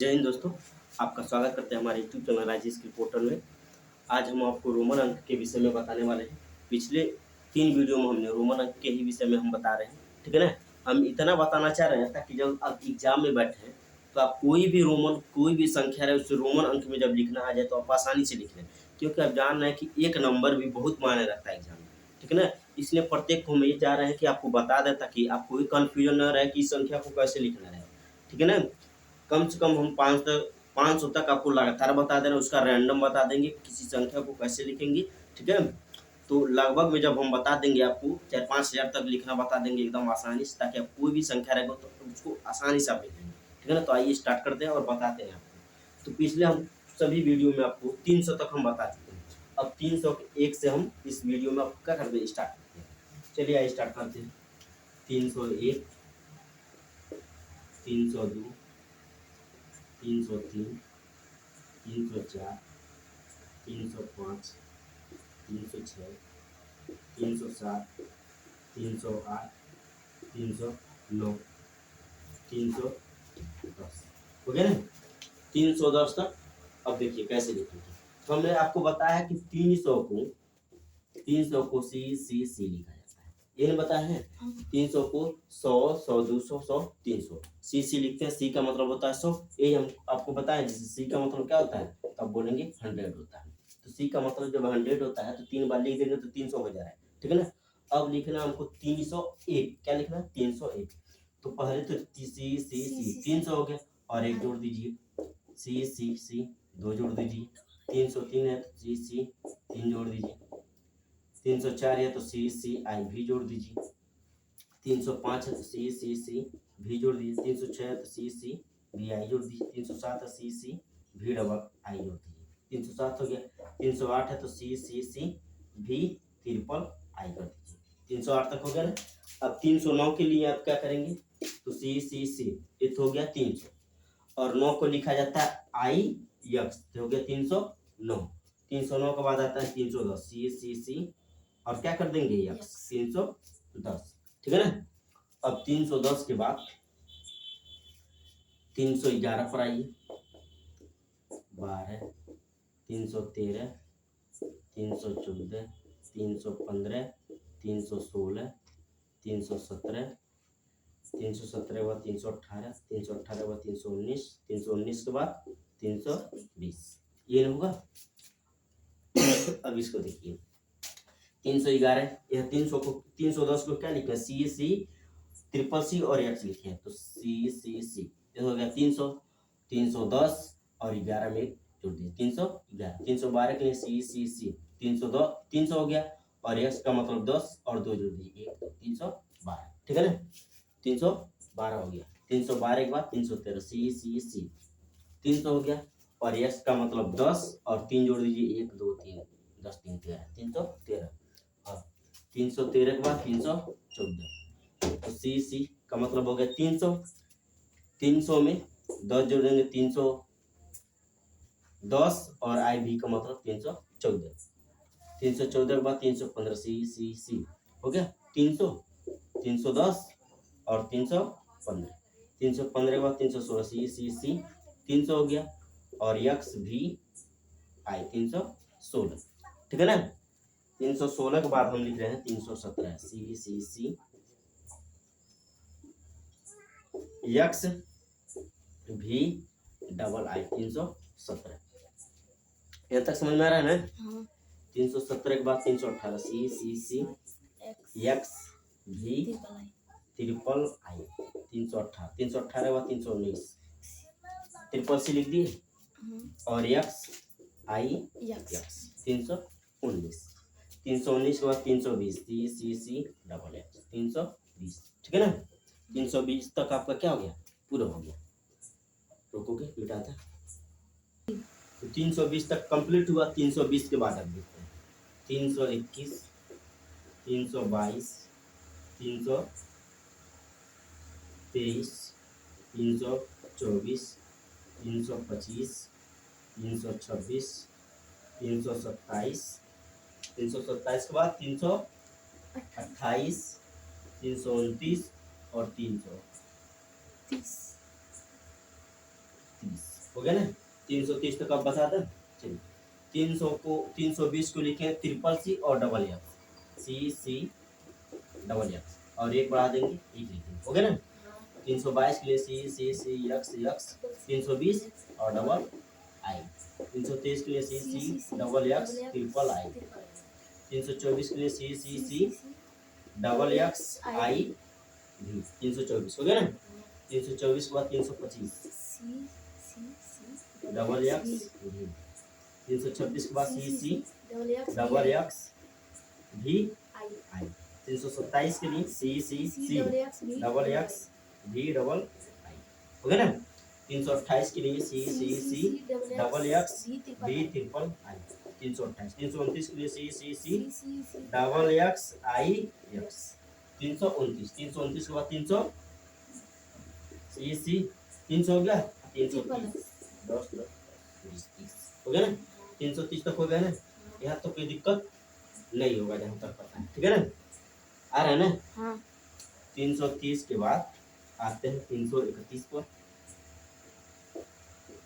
जय हिंद दोस्तों, आपका स्वागत करते हैं हमारे यूट्यूब चैनल राजेश के पोर्टल में। आज हम आपको रोमन अंक के विषय में बताने वाले हैं। पिछले 3 वीडियो में हमने रोमन अंक के ही विषय में हम बता रहे हैं, ठीक है ना। हम इतना बताना चाह रहे हैं ताकि जब आप एग्जाम में बैठे तो आप कोई भी संख्या रहे उसे रोमन अंक में जब लिखना आ जाए तो आप आसानी से लिख लें, क्योंकि आप जान रहे हैं कि एक नंबर भी बहुत मायने रखता है एग्जाम में, ठीक है ना। इसलिए प्रत्येक को हम ये चाह रहे हैं कि आपको बता दें ताकि आपको कोई कन्फ्यूजन न रहे कि इस संख्या को कैसे लिखना है, ठीक है ना। कम से कम हम 500 तक आपको लगातार बता दे रहे हैं, उसका रैंडम बता देंगे किसी संख्या को कैसे लिखेंगे, ठीक है। तो लगभग में जब हम बता देंगे आपको 4-5 हज़ार तक लिखना बता देंगे एकदम आसानी से, ताकि आप कोई भी संख्या रहेगा तो उसको आसानी से आप लिख लेंगे, ठीक है ना। तो आइए स्टार्ट करते हैं और बताते हैं आपको। तो पिछले हम सभी वीडियो में आपको 300 तक हम बता चुके हैं। अब 301 से हम इस वीडियो में आपको क्या करते हैं, स्टार्ट करते हैं। चलिए आइए स्टार्ट करते हैं। 301, 302, 303, 304, 305, 306, 307, 308, 309, 310 हो गया ना। 310 तक अब देखिए कैसे लिखेंगे। तो हमने आपको बताया कि 300 को सी लिखा जाता है, ये नहीं बताया है। 300 को 100, 200, 100, 300 सी लिखते हैं। सी का मतलब होता है 100, ये हम आपको बताएं। जैसे सी का मतलब क्या होता है तो आप बोलेंगे 100 होता है। तो सी का मतलब जब 100 होता है तो 3 बार लिख देंगे तो 300 हो जा रहा है, ठीक है ना। अब लिखना हमको 301, क्या लिखना है 301। तो पहले तो सी 300 हो गया और एक जोड़ दीजिए, सी 2 जोड़ दीजिए। 303 है तो सी 3 जोड़ दीजिए। 304 है तो सी आई भी जोड़ दीजिए। 305 है तो सी भी जोड़ दीजिए। 306 है तो सी भी आई जोड़ दीजिए। 307 है सी भी डबल आई जोड़ दीजिए। 307 हो गया। 308 है तो सी भी ट्रिपल आई कर दीजिए। 308 तक हो गया ना। अब 309 के लिए आप क्या करेंगे, तो सी ये तो हो गया 300 और 9 को लिखा जाता है आई यक्स, तो हो गया 309। 309 के बाद आता है 310, सी और क्या कर देंगे यक्स, 310, ठीक है ना। अब 310 के बाद 311 पर आइए। 12, 313, 314, 315, 316, 317, 317 के बाद 318, 318 के बाद 319, 319 के बाद 320, ये होगा। अब इसको देखिए 311, यह 310 को क्या लिखा है, सी ट्रिपल सी और एक्स लिखे हैं, तो सी ये हो गया 300। 310 और 11 में जोड़ दिए 311। 312 के लिए सी 302, 300 हो गया और एक्स का मतलब 10 और 2 जोड़ दीजिए 1, 2, 312, ठीक है ना। 312 हो गया। 312 के बाद 313, सी 300 हो गया और एक्स का मतलब 10 और 3 जोड़ दीजिए 1, 2, 3, 10, 3, 13, 313। और 313 के बाद 314, तो सी का मतलब हो गया 300। 300 में 10 जोड़ेंगे 310 और आई भी का मतलब 314। 314 के बाद 315, सी हो गया 300, 310 और 315। 315 के बाद 316, सी 300 हो गया और यक्स भी आई 316, ठीक है ना। 316 के बाद हम लिख रहे हैं 317, सी यक्स भी डबल आई 317। यहाँ तक समझ में आ रहा है ना। 317 के बाद 318, सी यक्स भी ट्रिपल आई 318। 318 के बाद 319, ट्रिपल सी लिख दिए और यक्स आई यक्स 319। 319 के बाद 320, सी डबल एक्स 320, ठीक है ना। 320 तक आपका क्या हो गया, पूरा हो गया। रोकोगे मिटाता। तो 320 तक कंप्लीट हुआ। 320 के बाद अब देखते हैं 321, 322, 323, 324, 325, 326, 327, 327 के बाद 328, 329 और 330। हो गया ना। 330 तक आप बता दें। चलिए 320 को लिखे ट्रिपल सी और double X, C double X, और एक बढ़ा देंगे एक लिखेंगे, हो गया ना। 322 के लिए सी एक्स एक्स 320 और डबल आई। 323 के लिए C double X triple I. 324 के लिए सी डबल एक्स आई भी। 324 हो गया ना। 324 के बाद 325 डबल एक्स भी। 326 के बाद सी डबल एक्स भी आई। 327 के लिए सी डबल एक्स भी डबल आई, हो गया ना। 328 के लिए सी डबल एक्स भी ट्रिपल आई। 328 329 के लिए सी डबल एक्स आई एक्स। 329 के बाद 300 सी 300 हो गया। 330 10 30 हो गया ना। 330 तक हो गया ना। यहाँ तो कोई दिक्कत नहीं होगा जहाँ तक पता है, ठीक है ना। आ रहा है ना। हाँ। 330 के बाद आते हैं 331 पर।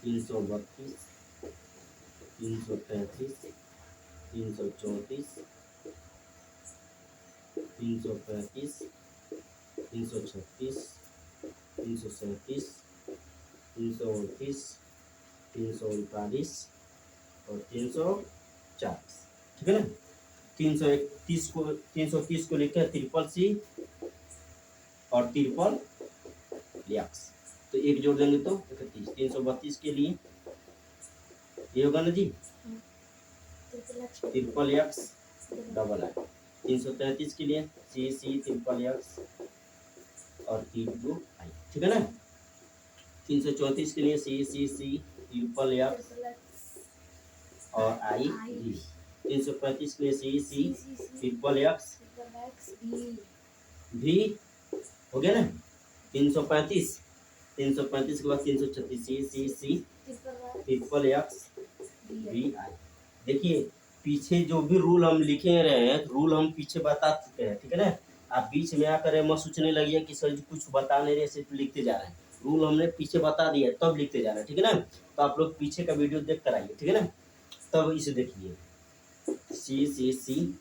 332 333 334 335 336 337 338 339 और 340, ठीक है ना। 330 को लिखे ट्रिपल सी और ट्रिपल एक्स, तो एक जोड़ देंगे तो 31। 332 के लिए ये होगा ना जी ट्रिपल एक्स डबल आई। 333 के लिए सी ट्रिपल एक्स और ट्रिपल आई, ठीक है ना। 334 के लिए सी ट्रिपल एक्स और आई भी। 335 के लिए सी ट्रिपल एक्स भी, हो गया ना। 335 के बाद 336 सी ट्रिपल एक्स भी आई। देखिए पीछे जो भी रूल हम लिखे रहे हैं, रूल हम पीछे बता चुके हैं, ठीक है ना। आप बीच में आकर मत सोचने लगिए कि सर जी कुछ बता नहीं रहे, सिर्फ लिखते जा रहे हैं। रूल हमने पीछे बता दिया तब लिखते जा रहे हैं, ठीक है ना। तो आप लोग पीछे का वीडियो देख कर आइए, ठीक है ना। तब इसे देखिए सी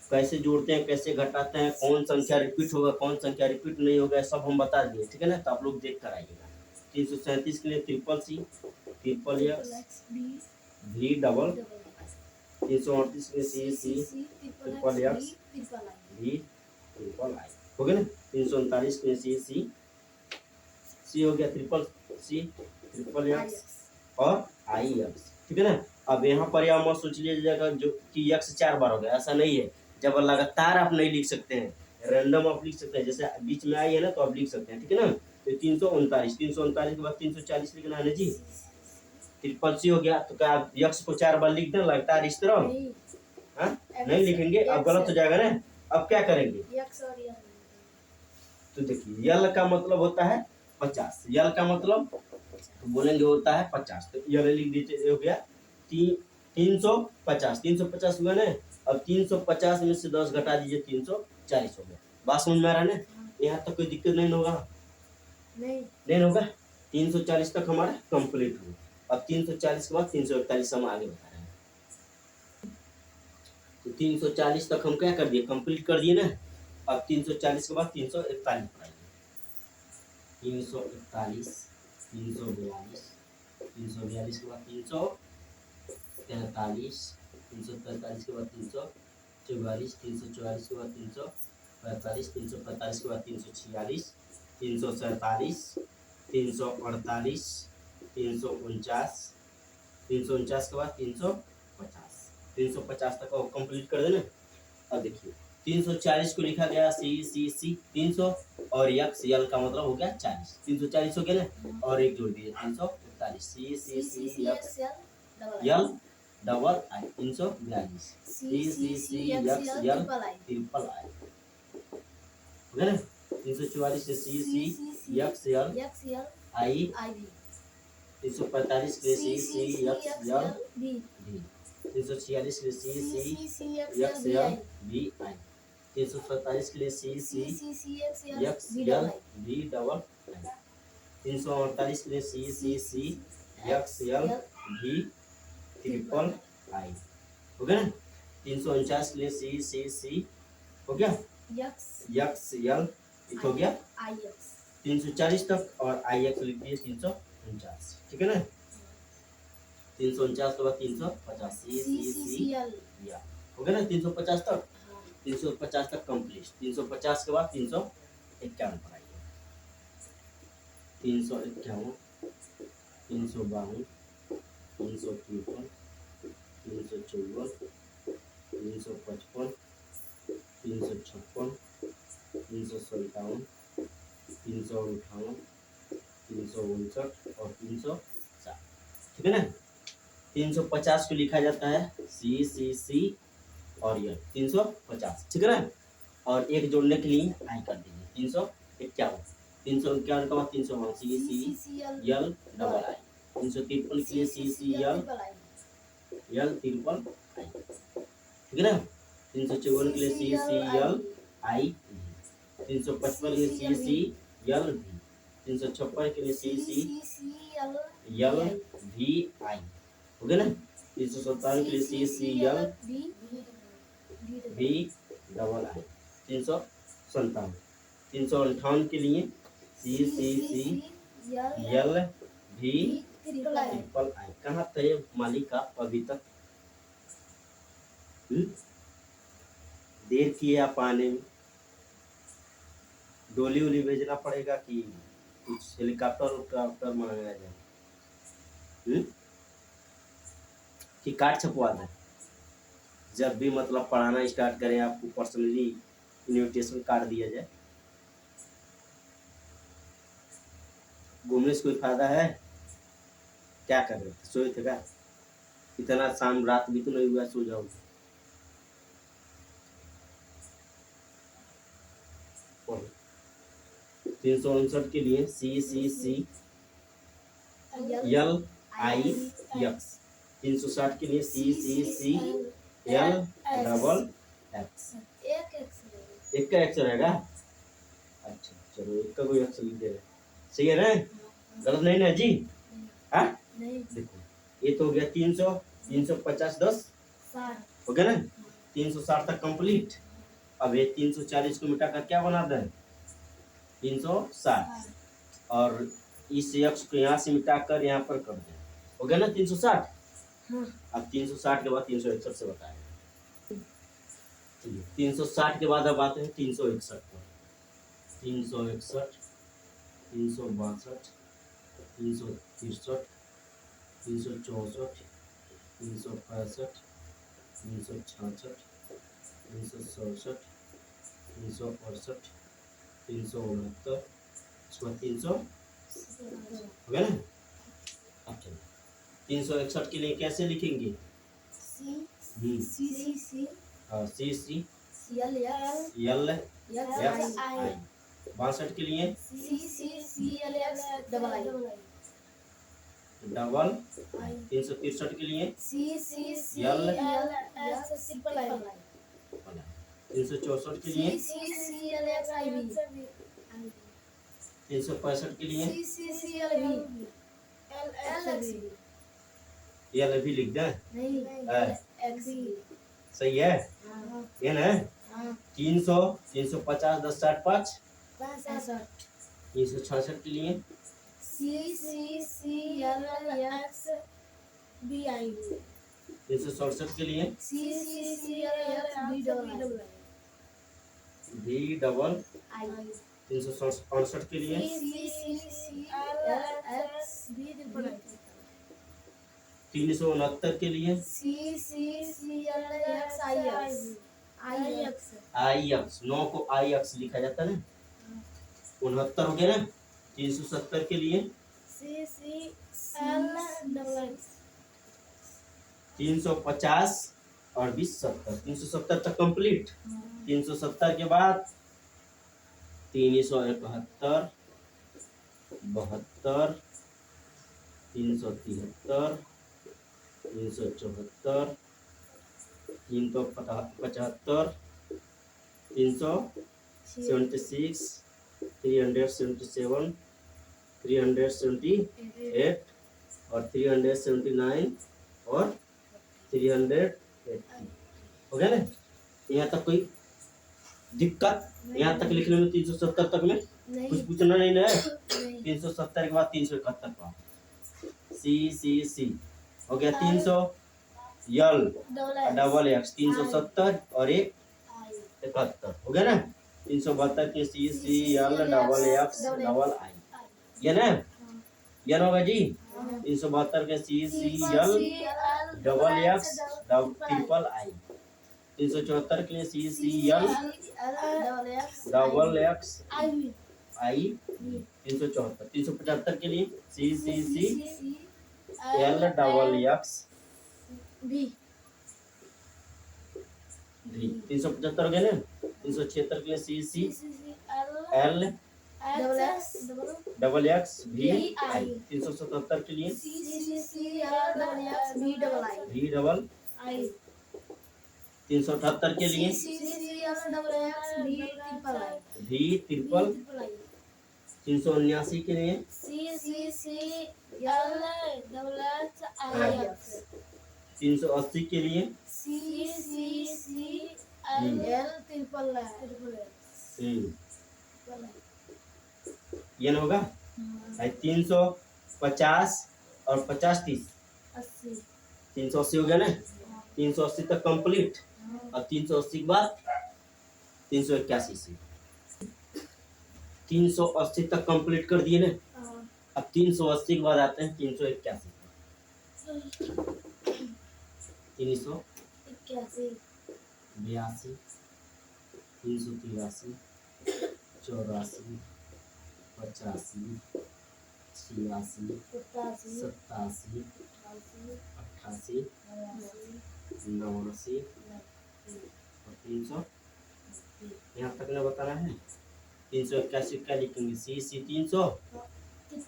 कैसे जोड़ते हैं, कैसे घटाते हैं, कौन संख्या रिपीट होगा, कौन संख्या रिपीट नहीं होगा, सब हम बता दिए, ठीक है ना। तो आप लोग देख कर आइएगा। 337 के लिए ट्रिपल सी ट्रिपल एक्स भी डबल। 338 के लिए सी ट्रिपल एक्स भी ट्रिपल आई, हो गया ना। 339 के लिए सी हो गया ट्रिपल सी ट्रिपल एक्स और आई एक्स, ठीक है ना। अब यहाँ पर यह मत सोच लीजिएगा जो कि एक्स 4 बार हो गया, ऐसा नहीं है। जब लगातार आप नहीं लिख सकते हैं, रैंडम आप लिख सकते हैं, जैसे बीच में आई है ना तो आप लिख सकते हैं, ठीक है ना। तो 339 के बाद 340 लिखना है ना जी। ट्रिपल सी हो गया, तो क्या आप यक्स को 4 बार लिख दें लगातार इस तरह? नहीं लिखेंगे, अब गलत हो जाएगा ना। अब क्या करेंगे, तो देखिए यल का मतलब होता है 50, यल का मतलब तो बोलेंगे होता है 50, तो यल लिख दीजिए, हो गया 350 हुआ ना। अब 350 में से 10 घटा दीजिए 340 हो गया। बात समझ में आ रहा है ना। यहाँ तक कोई दिक्कत नहीं होगा, नहीं होगा। 340 तक हमारा कंप्लीट हुआ। अब 340 के बाद 341 हम आगे बता रहे हैं। तो 340 तक हम क्या कर दिए, कंप्लीट कर दिए ना। अब 340 के बाद 341 पढ़ाइए। 341 342 342 के बाद 343 343 के बाद 344 344 के बाद 345 345 के बाद 346 347 348 349 349 के बाद 350 तक कंप्लीट कर देना। अब देखिए 340 को लिखा गया सी 300 और यक्स यल का मतलब हो गया 40। 340 हो गया ना, और एक जोड़ दीजिए 341 C X L double I 342 C X L triple I, हो गया ना। 344 से सी यक्स यल आई। 345 के सी यक्स यल भी। 346 के लिए सी यक्स यल भी आई। 347 के लिए सी यक्स यल भी डबल आई। 348 के लिए सी एक्स एल भी ट्रिपल आई हो गया ना। 349 के लिए सी हो गया, एक्स एल हो गया 340 तक, और आई एक्स लिख दिए 349, ठीक है ना। 349 के बाद 350 सी या हो गया ना 350 तक। 350 तक कंप्लीट। 350 के बाद 351 पर आइए। 351, 352, 353, 354, 355, 356, 357, 358, 359 और 360, ठीक है ना। 350 को लिखा जाता है सी और ये 350, ठीक है ना। और एक जोड़ने के लिए आई कर दीजिए 351, 351 का बाद 301 सी एल डबल आई, 353 के लिए सी एल ट्रिपल आई, ठीक है ना। 354 के लिए सी एल आई, 355 के लिए सी एल भी, 356 के लिए सी एल भी आई हो गया ना। 357 के लिए सी एल भी डबल आई, 357, 358 के लिए सी एल भी ट्रिपल आई। कहाँ थे मालिक आप अभी तक? देर किए आप आने में। डोली उली भेजना पड़ेगा कि कुछ हेलीकॉप्टर मंगाया जाए, कि कार्ड छपवा दें? जब भी मतलब पढ़ाना स्टार्ट करें आपको पर्सनली इनविटेशन कार्ड दिया जाए। घूमने से कोई फायदा है? क्या कर रहे थे, सोए थे क्या? इतना शाम रात भी तो नहीं हुआ, सो जाओ। 359 के लिए सी एल आई एक्स, 360 के लिए सी एल डबल एक्स। एक का एक्स रहेगा। अच्छा चलो, एक का कोई एक्स लिख दे रहे, सही है ना? गलत नहीं ना जी? हाँ देखो ये तो हो गया 300, 350 10 हो गया ना। 360 तक कंप्लीट। अब ये 340 को मिटाकर क्या बना दें? 360, और इस एक्स को यहाँ से मिटाकर यहाँ पर कर दें, हो गया ना 360। अब 360 के बाद 361 से बताएंगे। 360 के बाद अब आते हैं 361 पर। 361, 362, 363, 364, 365, 366, 367, 368, 369, उसके बाद 300 हो गया ना। अब चलो 361 के लिए कैसे लिखेंगे? C L F I. 62 के लिए डबल आई। 363 के लिए एल 364 के लिए 365 के लिए एल भी लिख दें, सही है ये ना। 300, 350 10 60 5 366 के लिए 367 के लिए भी डबल आई। 368 के लिए 369 के लिए आई एक्स। 9 को आई एक्स लिखा जाता है ना। 69 हो गया ना। 370 के लिए 350 और 20 70, 370 तक कंप्लीट। 370 के बाद 371, 72, 373, 374, 375, 376, 377, 378 और 379 और 380 हो गया ना। यहाँ तक कोई दिक्कत? यहाँ तक लिखने में 370 तक में कुछ पूछना नहीं है। 370 के बाद 371 का सी हो गया। 300 यल डबल एक्स 370 और 171 हो गया ना। 372 के C L double X double I ये ना यन होगा जी। 372 के C L double X triple I. 374 के लिए सी यल डबल एक्स आई 374। 375 के लिए सी एल डबल एक्स भी 375 हो गया ना। 376 के लिए सी एल डबल एक्स भी आई। 377 के लिए भी डबल आई। 378 के लिए भी ट्रिपल। 379 के लिए 380 के लिए ये होगा 350 और 50 30 380 हो गया ना। 380 तक कंप्लीट और 380 के बाद 381 से 380 तक कंप्लीट कर दिए ना। अब 380 के बाद आते हैं 381 382 82 383 84 85 86 87 88 89 और 300 यहाँ तक ना बताना है। 381 क्या लिखेंगे सी 300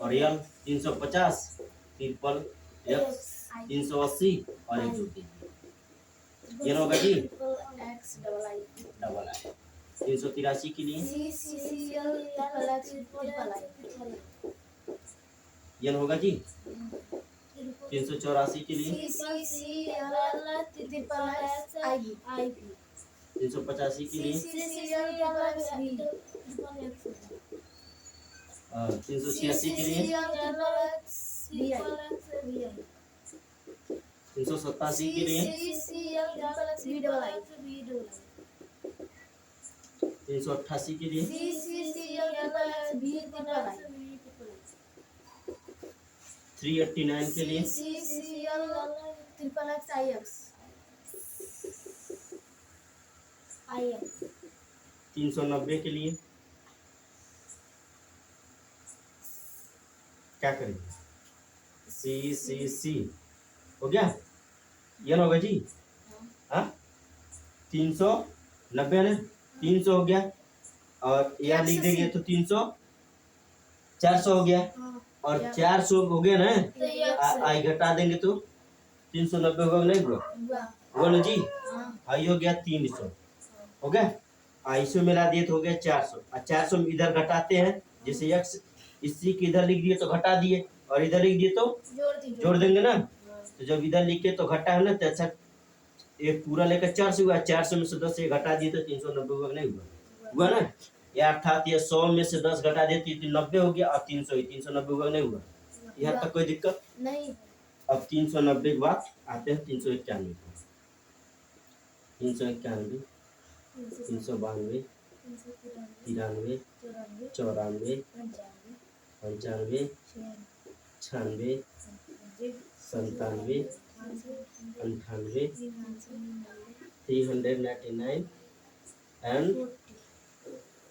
और यल 350 ट्रिपल एक्स 380 और एक जोड़ी ये होगा जी डबल आई। 383 के लिए ये होगा जी। 384 के लिए 385 के लिए 386 के लिए 387 के लिए 388 के लिए 389 के लिए 390 के लिए क्या करेंगे सी हो गया। ये होगा जी। हाँ 390 ना 300 हो गया और यहाँ लिख देंगे तो 300 400 हो गया और 400 हो गया ना। आई घटा देंगे तो 390 होगा नहीं हुआ ना जी। आई हो गया 300 हो गया। ISO मिला दिए तो हो गया 400 और 400 इधर घटाते हैं। जैसे एक्स इसी के इधर लिख दिए तो घटा दिए और इधर लिख दिए तो जोड़ देंगे ना। तो जब इधर लिखे तो घटा है ना तो अच्छा एक पूरा लेकर 400 हुआ। 400 में से 10 ये घटा दिए तो 390 हुआ नहीं हुआ ना। या अर्थात ये 100 में से 10 घटा दिए तो 90 हो गया और 390 हुआ नहीं हुआ। यहाँ तक कोई दिक्कत नहीं। अब 390 के बाद आते हैं 391 391 392 93 94 95 96 97 98 399 एंड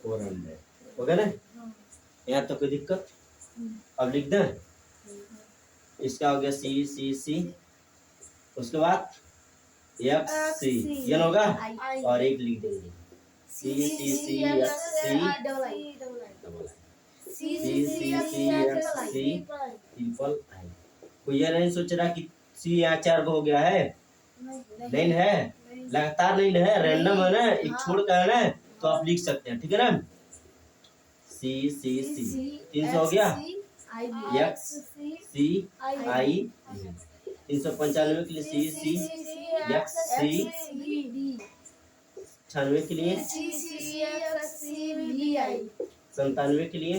400 हो गया ना। यहाँ तो कोई दिक्कत? अब लिख दें इसका हो गया सी उसके बाद एक्स सी ये होगा और एक लिख देंगे सी ट्रिपल आई। कोई ये नहीं सोच रहा कि सी यहाँ 4 हो गया है। नहीं है लगातार नहीं है रैंडम है ना एक छोड़ का है ना तो आप लिख सकते हैं ठीक है ना। सी 300 हो गया यक्स सी आई 395 के लिए सी यक्स सी 96 के लिए 97 के लिए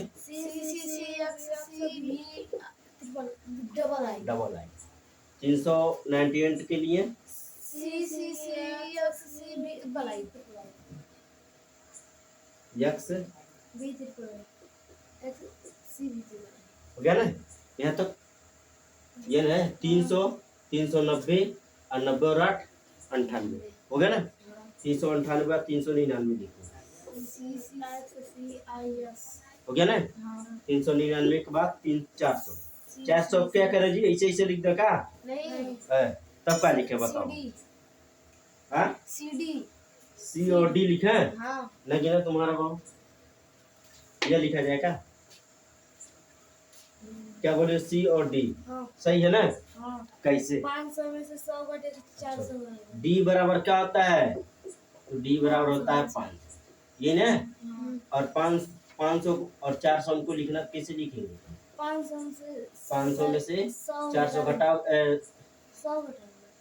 डबल आई 398 के लिए यक्स हो गया ना यहाँ तक। ये है 300 390 और 90 और 8 98 हो गया ना। 398 और 399 लिखो हो गया ना। 399 के बाद 400 क्या करे जी ऐसे ऐसे लिख दे का है तब क्या लिखे बताओ। हाँ सी और डी लिखे नहीं ना तुम्हारा बाबू यह लिखा जाएगा क्या बोले सी और डी सही है ना। कैसे 500 में से 100 घटे तो 400 डी बराबर क्या होता है तो डी बराबर होता है 5 ये ना। और 500 और 400 हमको लिखना कैसे लिखेंगे 500 में से 400 घटाओ 100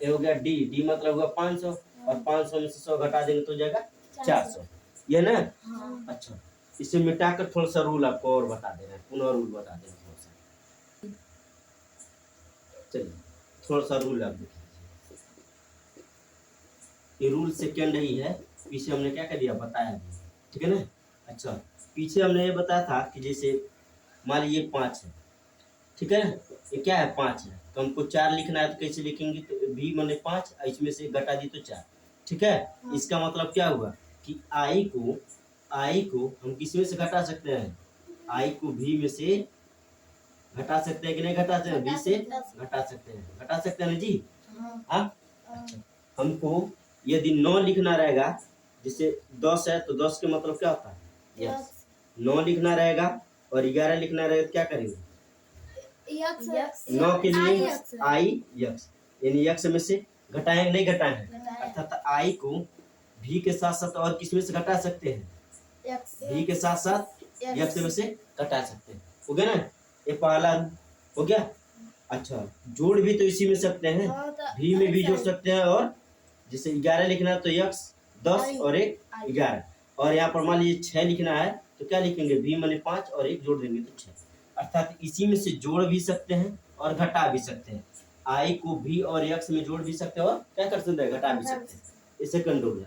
ये हो गया डी मतलब हुआ 500 और 500 में से 100 घटा देंगे तो जाएगा 400 ये ना। अच्छा इसे मिटाकर थोड़ा सा रूल आपको और बता दे रहे हैं पुनः रूल बता दे रहे हैं थोड़ा सा। चलिए थोड़ा सा रूल आप देखिए ये रूल सेकेंड ही है। पीछे हमने क्या कर दिया बताया ठीक है ना। अच्छा पीछे हमने ये बताया था कि जैसे मान लीजिए 5 है ठीक है ये क्या है 5 है तो हमको 4 लिखना है तो कैसे लिखेंगे तो भी मैंने 5 इसमें से घटा दी तो 4 ठीक है। इसका मतलब क्या हुआ कि आई को हम किस में से घटा सकते हैं आई को भी में से घटा सकते हैं कि नहीं घटा सकते हैं बी से घटा सकते हैं ना जी। हाँ अच्छा हमको यदि 9 लिखना रहेगा जैसे 10 है तो 10 के मतलब क्या होता है यस 9 लिखना रहेगा और 11 लिखना रहेगा तो क्या करेंगे 9 के लिए आई यक्स यानी यक्स में से घटाएंगे नहीं घटाएंगे अर्थात आई को भी के साथ साथ और किस में से घटा सकते हैं भी के साथ साथ यक्स में से घटा सकते हैं हो गया ना। ये पहला हो गया। अच्छा जोड़ भी तो इसी में सकते हैं भी में भी जोड़ सकते हैं और जैसे 11 लिखना है तो यक्स 10 और 1 11 और यहाँ पर मान लीजिए 6 लिखना है तो क्या लिखेंगे भी माने 5 और 1 जोड़ देंगे तो 6 अर्थात इसी में से जोड़ भी सकते हैं और घटा भी सकते हैं। आई को भी और यक्स में जोड़ भी सकते हैं और क्या कर सकते हैं घटा भी सकते हैं। ये सेकंड रूल है।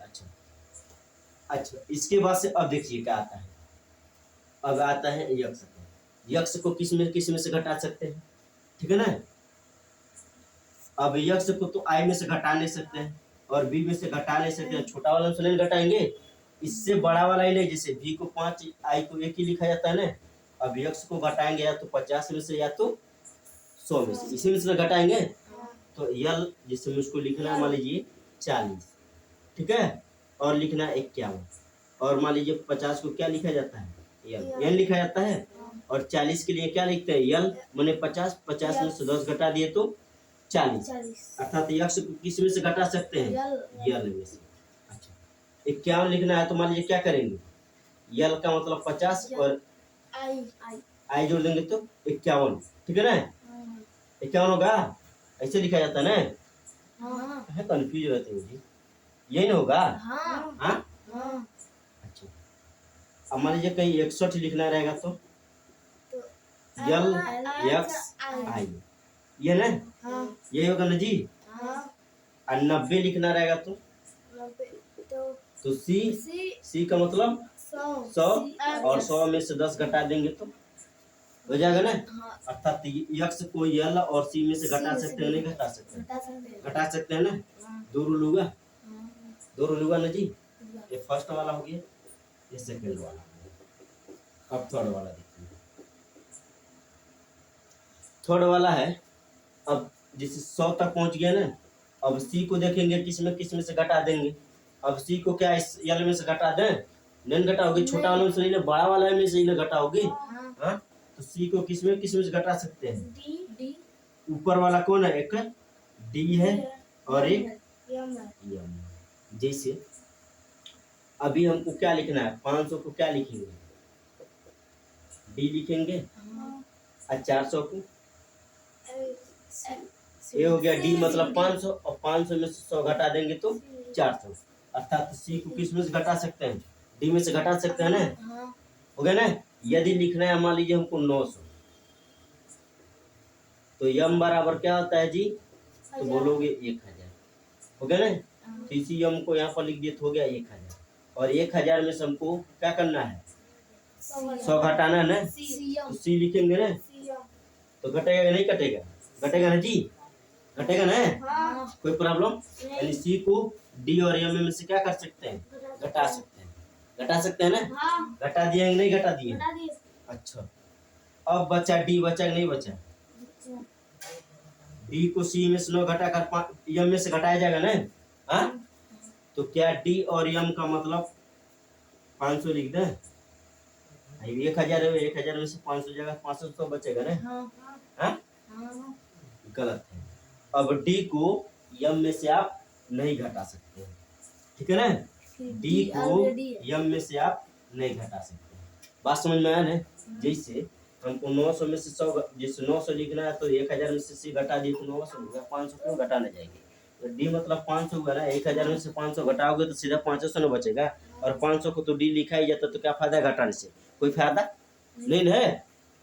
अच्छा इसके बाद से अब देखिए क्या आता है अब आता है यक्स को किस में से घटा सकते हैं ठीक है ना। अब यक्स को तो आई में से घटा नहीं सकते हैं और बी में से घटा नहीं सकते हैं छोटा वाला से नहीं घटाएंगे इससे बड़ा वाला ही नहीं जैसे बी को 5 आई को 1 ही लिखा जाता है ना। अब यक्स को घटाएंगे या तो 50 में से या तो 100 में से इसी में से घटाएंगे तो यल जैसे मुझको लिखना है मान लीजिए 40 ठीक है और लिखना 51 और मान लीजिए 50 को क्या लिखा जाता है यल लिखा जाता है और 40 के लिए क्या लिखते हैं यल मैंने 50 में से 10 घटा दिए तो 40 अर्थात यक्स को किस में से घटा सकते हैं यल में से। अच्छा 51 लिखना है तो मान लीजिए क्या करेंगे यल का मतलब 50 और आई जोड़ देंगे तो 51 ठीक है ना 51 होगा ऐसे लिखा जाता है ना कंफ्यूज रहते हैं जी यही ना होगा। हाँ अच्छा अब मान लीजिए कहीं 61 लिखना रहेगा तो यल यक्स आई ये ना यही होगा ना जी। और 90 लिखना रहेगा तो सी का मतलब 100 और 100 में से 10 घटा देंगे तो हो जाएगा ना। अर्थात यक्स को यल और सी में से घटा सकते हैं नहीं घटा सकते हैं ना। दो रूल हुआ ना जी। ये फर्स्ट वाला हो गया ये सेकंड वाला। अब थर्ड वाला देखिए थर्ड वाला है। अब जैसे 100 तक पहुंच गया ना अब सी को देखेंगे किस में से घटा देंगे। अब सी को क्या इस यल में से घटा दें नहीं घटाओगे छोटा वाला में से नहीं बड़ा वाला में से ही घटाओगे। हाँ तो सी को किस में से घटा सकते हैं ऊपर वाला कौन है एक डी है और एक यम। जैसे अभी हमको क्या लिखना है 500 को क्या लिखेंगे डी लिखेंगे और 400 को ये हो गया डी मतलब 500 और 500 में से 100 घटा देंगे तो 400 अर्थात सी को किस में से घटा सकते हैं डी में से घटा सकते हैं ना हाँ हो गया ना यदि लिखना है मान लीजिए हमको 900 तो यम बराबर क्या होता है जी तो बोलोगे 1000 हो गया ना तो इसी यम को यहाँ पर लिख दिए तो हो गया 1000 और 1000 में से हमको क्या करना है 100 घटाना है ना तो सी लिखेंगे ना तो घटेगा या नहीं घटेगा घटेगा ना जी घटेगा ना हाँ कोई प्रॉब्लम यानी सी को डी और एम में से क्या कर सकते हैं घटा सकते हैं ना हाँ घटा दिए नहीं घटा दिए बता दिए अच्छा अब बचा डी बचा कि नहीं बचा डी को सी में से 9 घटा कर एम में से घटाया जाएगा ना हाँ तो क्या डी और एम का मतलब 500 लिख दें 1000 है 1000 में से 500 जगह 500 तो बचेगा ना हाँ हाँ हाँ गलत है अब डी को यम में से आप नहीं घटा सकते हैं ठीक है ना डी को यम में से आप नहीं घटा सकते बात समझ में आया ना जैसे हमको 900 में से 100 जैसे 900 लिखना है तो 1000 में से सी घटा दिए तो 900 होगा 500 क्यों घटाने जाएंगे तो डी मतलब 500 हुआ ना 1000 में से 500 घटाओगे तो सीधा 500 न बचेगा और 500 को तो डी लिखा ही जाता तो क्या फायदा घटाने से कोई फायदा नहीं ना है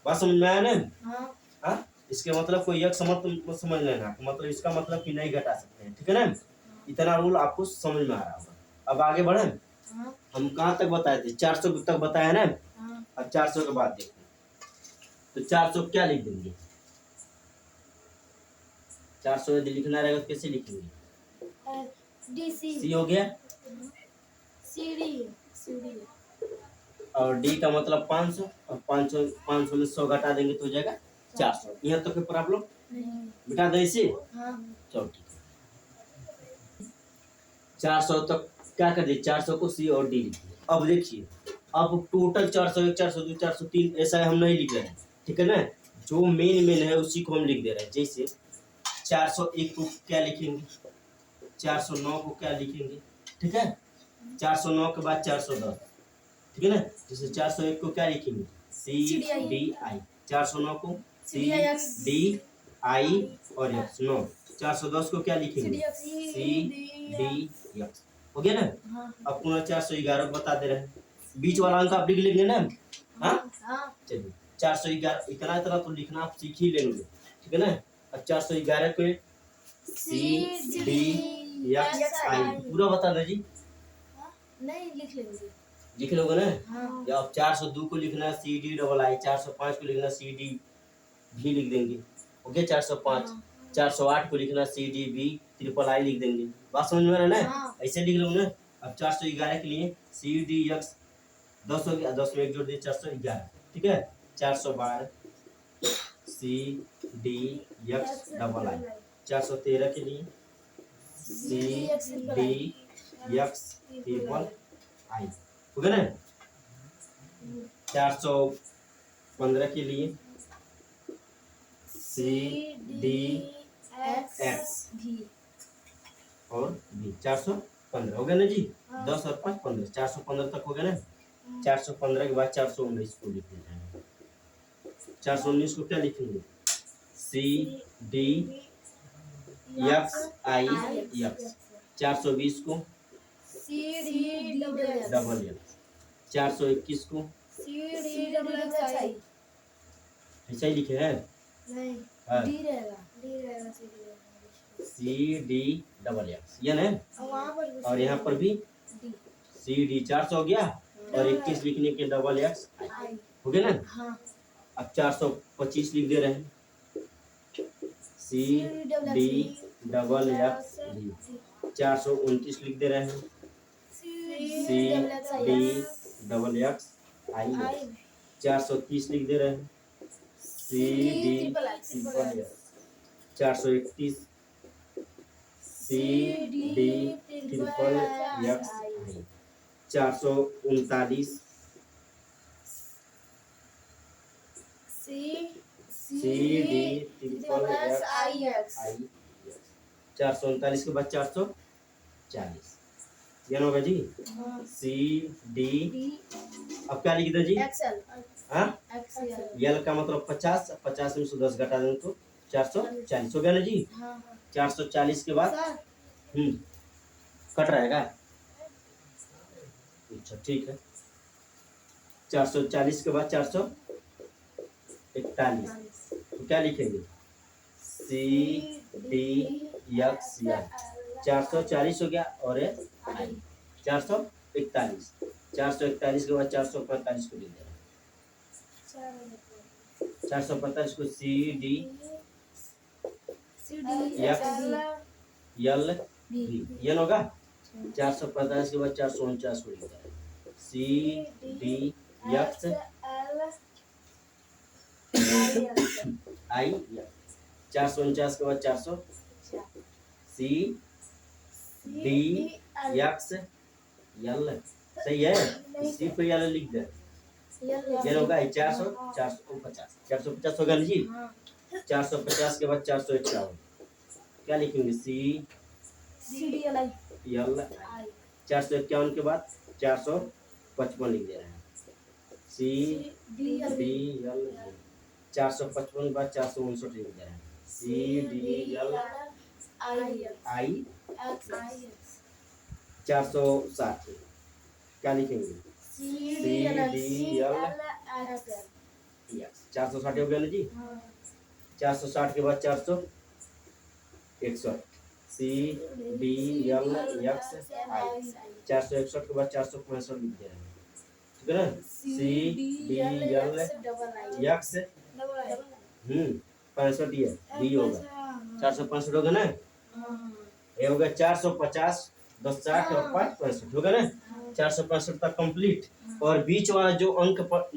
बात समझ में आया ना हाँ हाँ इसके मतलब कोई एक समझ समझ लेना मतलब इसका मतलब कि नहीं घटा सकते हैं ठीक है ना इतना रूल आपको समझ में आ रहा होगा अब आगे बढ़े हाँ हम कहाँ तक बताए थे 400 तक बताया ना हाँ अब 400 के बाद देखते हैं तो 400 क्या लिख देंगे 400 यदि लिखना रहेगा तो कैसे लिखेंगे डी सी सी हो गया सी डी और डी का मतलब 500 और 500 में 100 घटा देंगे तो हो जाएगा 400 यहाँ तक कोई प्रॉब्लम नहीं बिठा दे इसे हाँ चलो ठीक है 400 तक क्या कर दिए 400 को सी और डी लिख दिए अब देखिए अब टोटल 401 402 403 ऐसा हम नहीं लिख रहे हैं ठीक है ना जो मेन है उसी को हम लिख दे रहे हैं जैसे 401 को क्या लिखेंगे 409 को क्या लिखेंगे ठीक है 409 के बाद 410 ठीक है ना जैसे 401 को क्या लिखेंगे सी डी आई 409 को सी डी आई और एक्स 9 410 को क्या लिखेंगे सी डी एक्स हो गया ना हाँ अब पुनः 411 को बता दे रहे हैं बीच वाला अंक आप लिख लेंगे ना हाँ हाँ चलिए 411 इतना इतना तो लिखना आप सीख ही लेंगे ठीक है ना अब 411 को सी डी एक्स आई पूरा बता दे जी नहीं लिख लेंगे लिख लोगे ना हाँ या अब 402 को लिखना सी डी डबल आई 405 को लिखना सी डी भी लिख देंगे ओके 405 408 को लिखना C D B triple I लिख देंगे बात समझ में आ रहा है ना हाँ। ऐसे लिख लोगे ना अब 411 के लिए सी डी एक्स 10 हो गया 10 में एक जोड़ दिए 411 ठीक है 412 C D X double I 413 के लिए C D X triple I हो गया ना 415 के लिए सी डी एक्स भी और बी 415 हो गया ना जी 10 और 5 15 415 तक हो गया ना 415 के बाद 419 को लिख देना 419 को क्या लिखेंगे सी डी एक्स आई एक्स 420 को सी डी डबल एक्स 421 को सी डबल एक्स आई ऐसा ही लिखे हैं नहीं हाँ। डी रहेगा सी डी डबल एक्स ये ना और वहाँ पर भी और यहाँ पर भी डी सी डी 400 हो गया और 21 लिखने के डबल एक्स आई हो गया ना हाँ अब 425 लिख दे रहे हैं C D double X D 429 लिख दे रहे हैं C D double X I 430 लिख दे रहे हैं C D triple X 431 C D triple X I 439 C D triple X I 439 के बाद 440 ये होगा जी सी डी अब क्या लिख दो जी एक्सएल हाँ, एक्स यल का मतलब 50, 50 में से 10 घटा दें तो 440 हो गया ना जी। हाँ 440 के बाद सर कट रहेगा। अच्छा ठीक है, 440 के बाद 441, तो क्या लिखेंगे? C D x L. 440 हो गया और ये आई 441। 441 के बाद 445 को लिख देना। 445 को सी डी एल बी ये होगा। 445 के बाद 449 को लिख देना। सी डी एक्स आई 449 के बाद 400 सी डी एक्स एल। सही है, सी पे एल लिख दे। ये होगा 450। 450 होगा ना जी। 450 के बाद 451 क्या लिखेंगे? C L. 451 के बाद 455 लिख दे रहे हैं। C D L. 455 के बाद 459 लिख दे रहे हैं। सी डी एल आई 460 क्या लिखेंगे? सी डी एल 460 हो गया ना जी। 460 के बाद 461 सी डी एल एक्स आई। 461 के बाद 465 लिख दे रहे हैं, ठीक है ना। सी डी एल एक्स 65 ये डी होगा। 465 होगा ना। ये होगा 450 10 60 और 5 65 होगा ना। 465 तक कंप्लीट। और बीच वाला जो अंक पर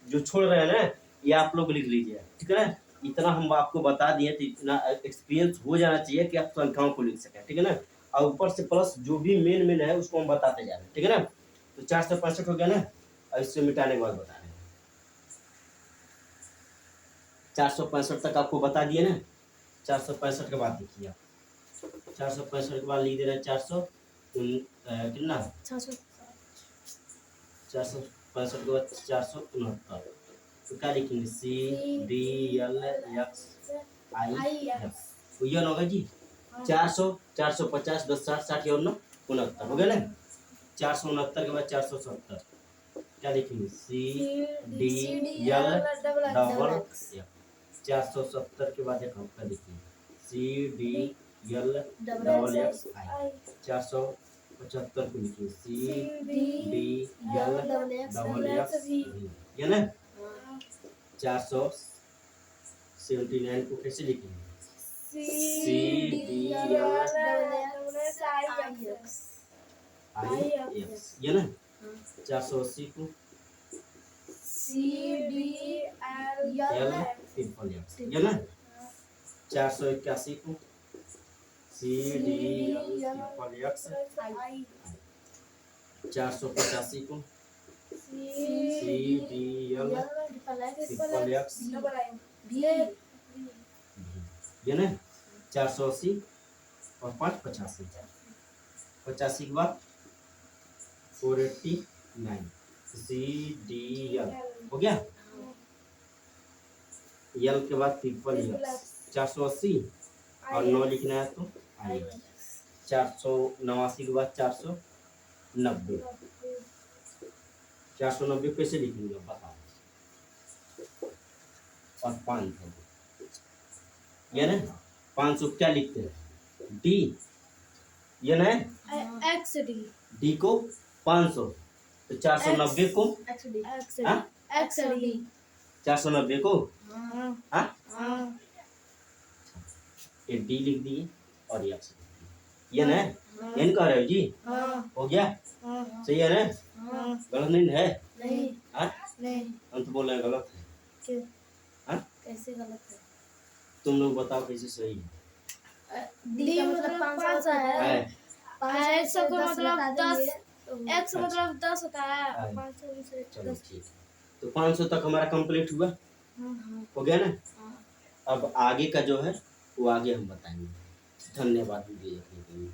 जो छोड़ रहे हैं ना, ये आप लोग लिख लीजिए, ठीक है ना। इतना हम आपको बता दिए तो इतना एक्सपीरियंस हो जाना चाहिए कि आप संख्याओं को लिख सकें, ठीक है ना। और ऊपर से प्लस जो भी मेन है उसको हम बताते जा रहे हैं, ठीक है ना। तो 465 हो गया ना, और इससे मिटाने के बाद बता रहे हैं। 465 तक आपको बता दिए ना। 465 के बाद देखिए आप, 465 के बाद लिख दे रहे हैं 400 कितना 465 के बाद 469 तो क्या लिखेंगे? C D L X I F. तो ये होगा जी 400 450 10 60 60 और 69 हो गया ना। 469 के बाद 470 क्या लिखेंगे? C D L double X. 470 के बाद एक आपका लिखेंगे C D L double X I. 475 को लिखिए C D L double X ये ना। 479 को कैसे लिखेंगे? C D L I X ये ना। 480 को C D L triple X ये ना। 481 को C D L triple X. 485 को C D L triple X ये ना। 480 और 5 85 85 के बाद 489 सी डी एल हो गया। एल के बाद ट्रिपल एक्स 480 और 9 लिखना है तो आई। 489 के बाद 490 490 कैसे लिखेंगे बताओ। और 500 ये ना। 500 क्या लिखते हैं? डी ये ना एक्स डी डी को 500 तो 490 को हाँ? एक्स डी 490 को हाँ हाँ ये डी लिख दिए और ये एक्स लिख दिए। ये ना एन कह रहे हो जी। हो गया सही है ना। गलत नहीं है। नहीं हाँ नहीं हम तो बोल रहे हैं गलत है। क्यों हाँ कैसे गलत है? तुम लोग बताओ कैसे सही है। डी का मतलब 500 है। 100 का मतलब 10 100 मतलब 10 होता है। 500 में से चलो 10 ठीक तो 500 तक हमारा कंप्लीट हुआ। हो गया ना। अब आगे का जो है वो आगे हम बताएंगे। धन्यवाद वीडियो देखने के लिए।